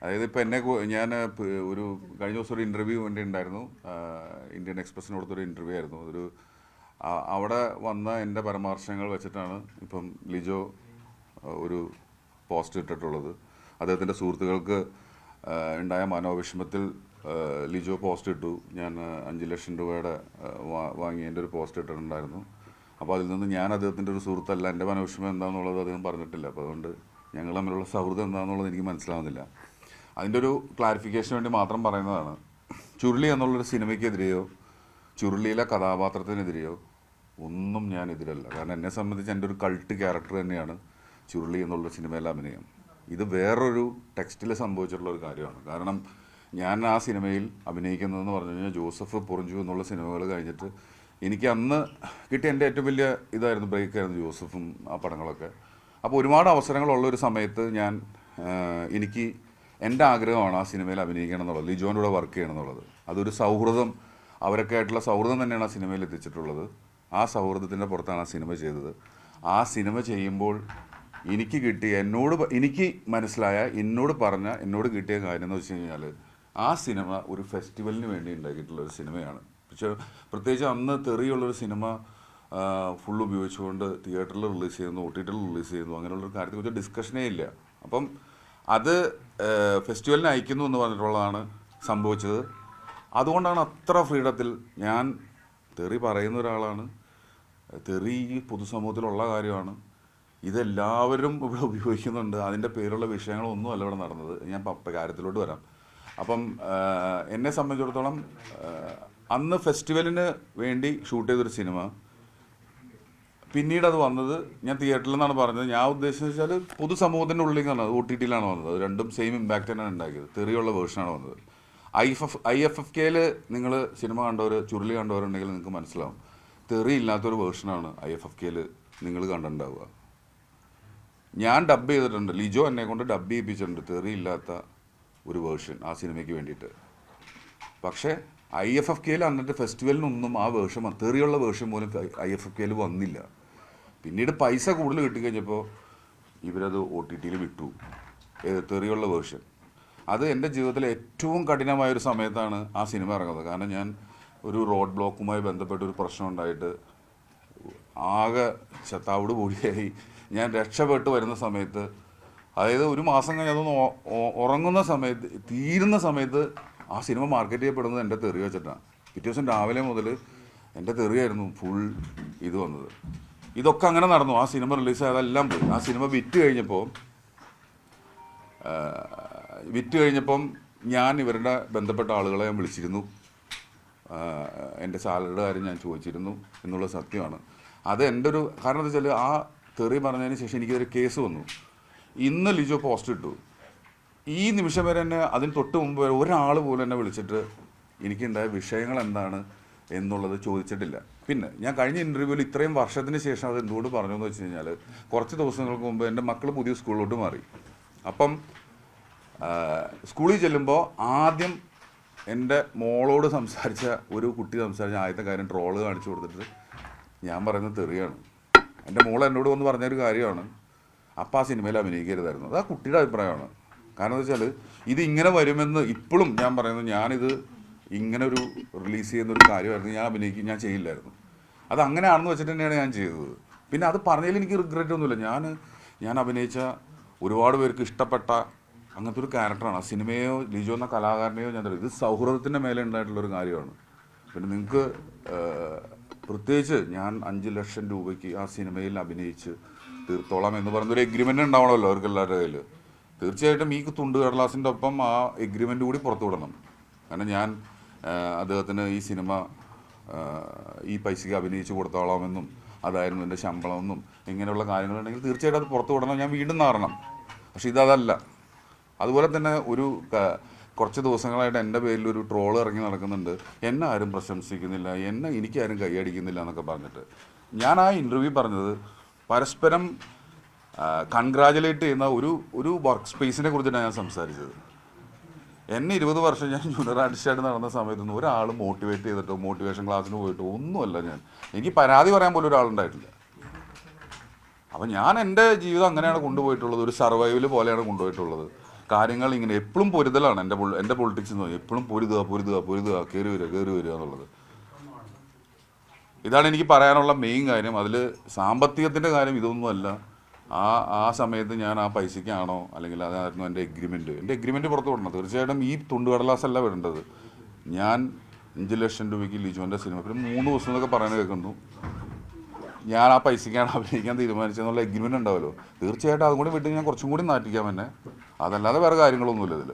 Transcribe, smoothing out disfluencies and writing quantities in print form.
അതായത് ഇപ്പം ഞാൻ ഒരു കഴിഞ്ഞ ദിവസം ഒരു ഇൻ്റർവ്യൂ വേണ്ടി ഉണ്ടായിരുന്നു. ഇന്ത്യൻ എക്സ്പ്രസ്സിന് കൊടുത്തൊരു ഇൻ്റർവ്യൂ ആയിരുന്നു. അവിടെ വന്ന എൻ്റെ പരാമർശങ്ങൾ വെച്ചിട്ടാണ് ഇപ്പം ലിജോ ഒരു പോസ്റ്റ് ഇട്ടിട്ടുള്ളത്. അദ്ദേഹത്തിൻ്റെ സുഹൃത്തുക്കൾക്ക് ഉണ്ടായ മനോവിഷമത്തിൽ ലിജോ പോസ്റ്റ് ഇട്ടു. ഞാൻ 5 ലക്ഷം രൂപയുടെ വാങ്ങിയതിൻ്റെ ഒരു പോസ്റ്റ് ഇട്ടിട്ടുണ്ടായിരുന്നു. അപ്പോൾ അതിൽ നിന്ന് ഞാൻ അദ്ദേഹത്തിൻ്റെ ഒരു സുഹൃത്തല്ല, എൻ്റെ മനോവിഷമം എന്താണെന്നുള്ളത് അദ്ദേഹം പറഞ്ഞിട്ടില്ല. അപ്പോൾ അതുകൊണ്ട് ഞങ്ങൾ തമ്മിലുള്ള സൗഹൃദം എന്താണെന്നുള്ളത് എനിക്ക് മനസ്സിലാവുന്നില്ല. അതിൻ്റെ ഒരു ക്ലാരിഫിക്കേഷന് വേണ്ടി മാത്രം പറയുന്നതാണ്. ചുരുളി എന്നുള്ളൊരു സിനിമയ്ക്കെതിരെയോ ചുരുളിയിലെ കഥാപാത്രത്തിനെതിരെയോ ഒന്നും ഞാൻ എതിരല്ല. കാരണം എന്നെ സംബന്ധിച്ച് എൻ്റെ ഒരു കൾട്ട് ക്യാരക്ടർ തന്നെയാണ് ചുരുളി എന്നുള്ള സിനിമയിലെ അഭിനയം. ഇത് വേറൊരു ടെക്സ്റ്റിൽ സംഭവിച്ചിട്ടുള്ള ഒരു കാര്യമാണ്. കാരണം ഞാൻ ആ സിനിമയിൽ അഭിനയിക്കുന്നതെന്ന് പറഞ്ഞു കഴിഞ്ഞാൽ ജോസഫ് പൊറിഞ്ചു എന്നുള്ള സിനിമകൾ കഴിഞ്ഞിട്ട് എനിക്ക് അന്ന് കിട്ടിയ എൻ്റെ ഏറ്റവും വലിയ ഇതായിരുന്നു, ബ്രേക്കായിരുന്നു ജോസഫും ആ പടങ്ങളൊക്കെ. അപ്പോൾ ഒരുപാട് അവസരങ്ങളുള്ളൊരു സമയത്ത് എനിക്ക് എൻ്റെ ആഗ്രഹമാണ് ആ സിനിമയിൽ അഭിനയിക്കണം എന്നുള്ളത്, ലിജോൻ്റെ കൂടെ വർക്ക് ചെയ്യണം എന്നുള്ളത്. അതൊരു സൗഹൃദം, അവരൊക്കെ ആയിട്ടുള്ള സൗഹൃദം തന്നെയാണ് ആ സിനിമയിൽ എത്തിച്ചിട്ടുള്ളത്. ആ സൗഹൃദത്തിൻ്റെ പുറത്താണ് ആ സിനിമ ചെയ്തത്. ആ സിനിമ ചെയ്യുമ്പോൾ എനിക്ക് മനസ്സിലായ, എന്നോട് കിട്ടിയ കാര്യം എന്ന് വെച്ച് കഴിഞ്ഞാൽ ആ സിനിമ ഒരു ഫെസ്റ്റിവലിന് വേണ്ടി ഉണ്ടാക്കിയിട്ടുള്ളൊരു സിനിമയാണ്. പക്ഷേ പ്രത്യേകിച്ച് അന്ന് തെറിയുള്ളൊരു സിനിമ ഫുൾ ഉപയോഗിച്ചുകൊണ്ട് തിയേറ്ററിൽ റിലീസ് ചെയ്യുന്നു, OTTയിൽ റിലീസ് ചെയ്യുന്നു, അങ്ങനെയുള്ളൊരു കാര്യത്തെക്കുറിച്ച് ഡിസ്കഷനേ ഇല്ല. അപ്പം അത് ഫെസ്റ്റിവലിന് അയക്കുന്നു എന്ന് പറഞ്ഞിട്ടുള്ളതാണ് സംഭവിച്ചത്. അതുകൊണ്ടാണ് അത്ര ഫ്രീഡത്തിൽ ഞാൻ തെറി പറയുന്ന ഒരാളാണ്. തെറി പൊതുസമൂഹത്തിലുള്ള കാര്യമാണ്. ഇതെല്ലാവരും ഇവിടെ ഉപയോഗിക്കുന്നുണ്ട്. അതിൻ്റെ പേരുള്ള വിഷയങ്ങളൊന്നും അല്ല ഇവിടെ നടന്നത്. ഞാൻ കാര്യത്തിലോട്ട് വരാം. അപ്പം എന്നെ സംബന്ധിച്ചിടത്തോളം അന്ന് ഫെസ്റ്റിവലിന് വേണ്ടി ഷൂട്ട് ചെയ്തൊരു സിനിമ, പിന്നീട് അത് വന്നത് ഞാൻ തിയേറ്ററിൽ നിന്നാണ് പറഞ്ഞത്. ഞാൻ ഉദ്ദേശിച്ചത് വെച്ചാൽ പൊതുസമൂഹത്തിൻ്റെ ഉള്ളിൽ നിന്നാണ്, OTTയിലാണ് വന്നത്. രണ്ടും സെയിം ഇമ്പാക്റ്റ് തന്നെയാണ് ഉണ്ടാക്കിയത്. തെറിയുള്ള വേർഷനാണ് വന്നത്. IFFKയിൽ നിങ്ങൾ സിനിമ കണ്ടവർ, ചുരുളി കണ്ടവരുണ്ടെങ്കിൽ നിങ്ങൾക്ക് മനസ്സിലാവും. തെറി ഇല്ലാത്തൊരു വേർഷനാണ് IFFKയിൽ നിങ്ങൾ കണ്ടിട്ടുണ്ടാവുക. ഞാൻ ഡബ് ചെയ്തിട്ടുണ്ട്, ലിജോ എന്നെ കൊണ്ട് ഡബ് ചെയ്യിപ്പിച്ചിട്ടുണ്ട് തെറി ഇല്ലാത്ത ഒരു വേർഷൻ ആ സിനിമയ്ക്ക് വേണ്ടിയിട്ട്. പക്ഷേ IFFKയിൽ അന്നത്തെ ഫെസ്റ്റിവലിനൊന്നും ആ വേർഷൻ, തെറിയുള്ള വേർഷൻ പോലും IFFKയിൽ വന്നില്ല. പിന്നീട് പൈസ കൂടുതൽ കിട്ടിക്കഴിഞ്ഞപ്പോൾ ഇവരത് OTTയിൽ വിട്ടു, തെറിയുള്ള വേർഷൻ. അത് എൻ്റെ ജീവിതത്തിലെ ഏറ്റവും കഠിനമായൊരു സമയത്താണ് ആ സിനിമ ഇറങ്ങുന്നത്. കാരണം ഞാൻ ഒരു റോഡ് ബ്ലോക്കുമായി ബന്ധപ്പെട്ടൊരു പ്രശ്നം ഉണ്ടായിട്ട് ആകെ ചത്താവോട് കൂടിയായി ഞാൻ രക്ഷപ്പെട്ട് വരുന്ന സമയത്ത്, അതായത് ഒരു മാസം കഴിഞ്ഞ് അതൊന്ന് ഉറങ്ങുന്ന സമയത്ത്, തീരുന്ന സമയത്ത് ആ സിനിമ മാർക്കറ്റ് ചെയ്യപ്പെടുന്നത് എൻ്റെ തെറി വെച്ചിട്ടാണ്. പിറ്റേ ദിവസം രാവിലെ മുതൽ എൻ്റെ തെറിയായിരുന്നു ഫുൾ ഇത് വന്നത്. ഇതൊക്കെ അങ്ങനെ നടന്നു. ആ സിനിമ റിലീസ് ആയതെല്ലാം പോയി. ആ സിനിമ വിറ്റ് കഴിഞ്ഞപ്പം ഞാൻ ഇവരുടെ ബന്ധപ്പെട്ട ആളുകളെ ഞാൻ വിളിച്ചിരുന്നു. എൻ്റെ സാലറിയുടെ കാര്യം ഞാൻ ചോദിച്ചിരുന്നു എന്നുള്ളത് സത്യമാണ്. അത് എൻ്റെ ഒരു കാരണം എന്താ വെച്ചാൽ ആ തെറി പറഞ്ഞതിന് ശേഷം എനിക്കൊരു കേസ് വന്നു. ഇന്ന് ലിജോ പോസ്റ്റ് ഇട്ടു. ഈ നിമിഷം വരെ എന്നെ, അതിന് തൊട്ട് മുമ്പ് വരെ ഒരാൾ പോലും എന്നെ വിളിച്ചിട്ട് എനിക്കുണ്ടായ വിഷയങ്ങൾ എന്താണ് എന്നുള്ളത് ചോദിച്ചിട്ടില്ല. പിന്നെ ഞാൻ കഴിഞ്ഞ ഇൻ്റർവ്യൂവിൽ ഇത്രയും വർഷത്തിന് ശേഷം അത് എന്തുകൊണ്ട് പറഞ്ഞു എന്ന് വെച്ച് കഴിഞ്ഞാൽ, കുറച്ച് ദിവസങ്ങൾക്ക് മുമ്പ് എൻ്റെ മക്കൾ പുതിയ സ്കൂളിലോട്ട് മാറി. അപ്പം സ്കൂളിൽ ചെല്ലുമ്പോൾ ആദ്യം എൻ്റെ മോളോട് സംസാരിച്ച ഒരു കുട്ടി സംസാരിച്ച ആദ്യത്തെ കാര്യം ട്രോള് കാണിച്ചു കൊടുത്തിട്ട് ഞാൻ പറയുന്നത് തെറിയാണ്. എൻ്റെ മോൾ എന്നോട് വന്ന് പറഞ്ഞൊരു കാര്യമാണ്, അപ്പം ആ സിനിമയിൽ അഭിനയിക്കരുതായിരുന്നു. അത് ആ കുട്ടിയുടെ അഭിപ്രായമാണ്. കാരണം എന്താ വെച്ചാൽ ഇതിങ്ങനെ വരുമെന്ന് ഇപ്പോഴും ഞാൻ പറയുന്നത്, ഞാനിത് ഇങ്ങനെ ഒരു റിലീസ് ചെയ്യുന്നൊരു കാര്യമായിരുന്നു, ഞാൻ ചെയ്യില്ലായിരുന്നു. അത് അങ്ങനെയാണെന്ന് വെച്ചിട്ട് തന്നെയാണ് ഞാൻ ചെയ്തത്. പിന്നെ അത് പറഞ്ഞതിൽ എനിക്ക് റിഗ്രറ്റ് ഒന്നുമില്ല. ഞാൻ അഭിനയിച്ച ഒരുപാട് പേർക്ക് ഇഷ്ടപ്പെട്ട അങ്ങനത്തെ ഒരു ക്യാരക്ടറാണ്. ആ സിനിമയോ ലിജോ എന്ന കലാകാരനെയോ ഇത് സൗഹൃദത്തിൻ്റെ മേലെ ഉണ്ടായിട്ടുള്ളൊരു കാര്യമാണ്. പിന്നെ നിങ്ങൾക്ക് പ്രത്യേകിച്ച് ഞാൻ 5 ലക്ഷം രൂപയ്ക്ക് ആ സിനിമയിൽ അഭിനയിച്ച് തീർത്തോളാം എന്ന് പറയുന്നൊരു എഗ്രിമെൻ്റ് ഉണ്ടാവണമല്ലോ അവർക്ക് എല്ലാവരുടെ കയ്യിൽ. തീർച്ചയായിട്ടും ഈ തുണ്ട് കടലാസിൻ്റെ ഒപ്പം ആ എഗ്രിമെൻ്റ് കൂടി പുറത്തു വിടണം. കാരണം ഞാൻ അദ്ദേഹത്തിന് ഈ സിനിമ ഈ പൈസയ്ക്ക് അഭിനയിച്ച് കൊടുത്തോളാമെന്നും അതായിരുന്നു എൻ്റെ ശമ്പളമെന്നും ഇങ്ങനെയുള്ള കാര്യങ്ങളുണ്ടെങ്കിൽ തീർച്ചയായിട്ടും അത് പുറത്തു വിടണം, ഞാൻ വീണ്ടും നാറണം. പക്ഷെ ഇതല്ല. അതുപോലെ തന്നെ കുറച്ച് ദിവസങ്ങളായിട്ട് എൻ്റെ പേരിൽ ഒരു ട്രോൾ ഇറങ്ങി നടക്കുന്നുണ്ട്. എന്നെ ആരും പ്രശംസിക്കുന്നില്ല, എനിക്കാരും കൈയടിക്കുന്നില്ല എന്നൊക്കെ പറഞ്ഞിട്ട്. ഞാൻ ആ ഇൻ്റർവ്യൂ പറഞ്ഞത് പരസ്പരം കൺഗ്രാജുലേറ്റ് ചെയ്യുന്ന ഒരു വർക്ക് സ്പേസിനെ കുറിച്ചിട്ടാണ് ഞാൻ സംസാരിച്ചത്. എന്നെ 20 വർഷം ഞാൻ ജൂനിയർ ആർട്ടിസ്റ്റായിട്ട് നടന്ന സമയത്തൊന്നും ഒരാൾ മോട്ടിവേറ്റ് ചെയ്തിട്ടോ മോട്ടിവേഷൻ ക്ലാസ്സിന് പോയിട്ടോ ഒന്നുമല്ല എനിക്ക് പരാതി പറയാൻ പോലും ഒരാളുണ്ടായിട്ടില്ല. അപ്പം ഞാൻ എൻ്റെ ജീവിതം അങ്ങനെയാണ് കൊണ്ടുപോയിട്ടുള്ളത്, ഒരു സർവൈവൽ പോലെയാണ് കൊണ്ടുപോയിട്ടുള്ളത്. കാര്യങ്ങൾ ഇങ്ങനെ എപ്പോഴും പൊരുതലാണ് എൻ്റെ പൊളിറ്റിക്സ് എന്ന് പറഞ്ഞാൽ എപ്പോഴും പൊരുതുക കയറി വരിക എന്നുള്ളത്. ഇതാണ് എനിക്ക് പറയാനുള്ള മെയിൻ കാര്യം. അതിൽ സാമ്പത്തികത്തിൻ്റെ കാര്യം ഇതൊന്നുമല്ല. ആ സമയത്ത് ഞാൻ ആ പൈസയ്ക്കാണോ അല്ലെങ്കിൽ അതായിരുന്നു എൻ്റെ എഗ്രിമെൻറ്റ് പുറത്ത് വിടണം. തീർച്ചയായിട്ടും ഈ തുണ്ടുകടലാസല്ല വരേണ്ടത്. ഞാൻ 5 ലക്ഷം രൂപയ്ക്ക് ലിജോൻ്റെ സിനിമ പിന്നെ 3 ദിവസം എന്നൊക്കെ പറയുന്നത് കേൾക്കുന്നു. ഞാൻ ആ പൈസയ്ക്കാണ് അഭിനയിക്കാൻ തീരുമാനിച്ചതെന്നുള്ള എഗ്രിമെൻ്റ് ഉണ്ടാവുമല്ലോ. തീർച്ചയായിട്ടും അതും കൂടി വിട്ട് ഞാൻ കുറച്ചും കൂടി നാറ്റിക്കാം എന്നെ. അതല്ലാതെ വേറെ കാര്യങ്ങളൊന്നുമില്ല ഇതിൽ.